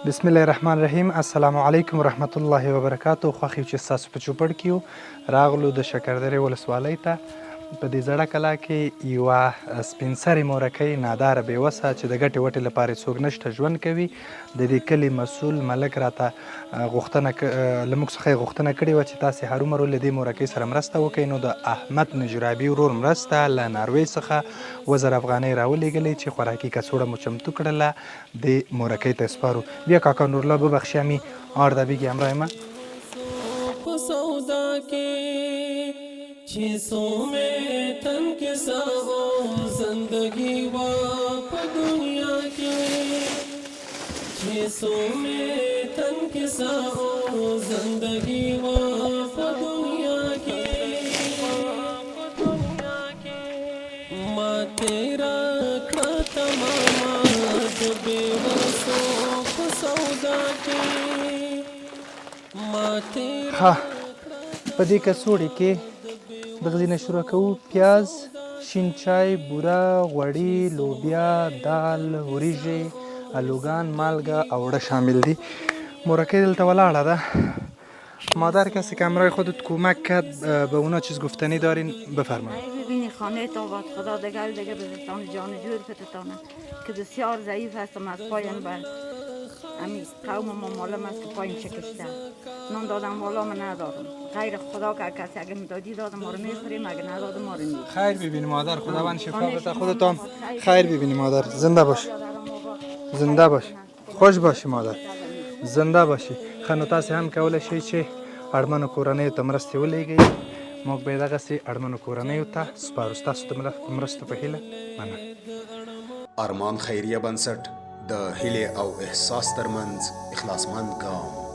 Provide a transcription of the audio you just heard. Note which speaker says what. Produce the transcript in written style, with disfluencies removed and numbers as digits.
Speaker 1: بسم الله الرحمن الرحیم. السلام علیکم ورحمت الله وبرکاتو. خوښ یو چې ستاسو په چوپړ کې یو راغلو د شکردرې ولسوالۍ ته. په دې زړه کلا کې یوه سپین سرې مورکۍ ناداره بېوسه چې د ګټې وټې لپاره یې څوک نشته ژوند کوي. د دې کلي مسؤل ملک راته غوښتنه له موږ څخه یې غوښتنه کړې وه چې تاسې هرومرو له دې مورکۍ سره مرسته وکړئ. نو د احمد نجرابي ورور مرسته له ناروې څخه 1000 افغانۍ راولېږلې چې خوراکي کڅوړه مو چمتو کړله. دې مورکۍ ته سپارو. بیا کاکا نورالله ببخشی همین آردا بگی همراه من. چیزوں میں تن کے ساہو زندگی وا پا دنیا کی چیزوں میں تن کے ساہو زندگی وا پا دنیا کی ماں تیرا کھا تماما جو بے وسوں کو سودا کی ماں تیرا په دې کڅوړې کې دغه ځای نه شروع کوو. پیاز، شین چای، بوره، غوړي، لوبیا، دال، وریژې، الوگان، مالګه او اوړه شامل دي. مورکۍ دلته ولاړه ده. مادر کسی که همراه خودت کمک کرد به اونا چیز گفتنی دارین بفرمایید.
Speaker 2: ببینی خانه تاباد خدا دگر دیگه بزرگتان جان جور فتتانه که بسیار ضعیف هستم از پایم بر همین قوم ما معلوم است که پایم شکسته نان دادم والا من ندارم غیر خدا که کسی اگه میدادی دادم ما رو میخوریم اگه ندادم ما رو میخوریم.
Speaker 1: خیر ببینی مادر خداوند شفا بده. خودتان خیر ببینی مادر. زنده باش زنده باش خوش باشی مادر زنده باشی. خنو تاسې هم کولی شئ چې اړمنو کورنیو ته مرستې ولېږئ. موږ به یې دغسې اړمنو کورنیو ته سپارو. ستاسو د مرستو په هیله مننه.
Speaker 3: ارمان خیریه بنسټ د هیلې او احساس ترمنځ اخلاصمند ګام.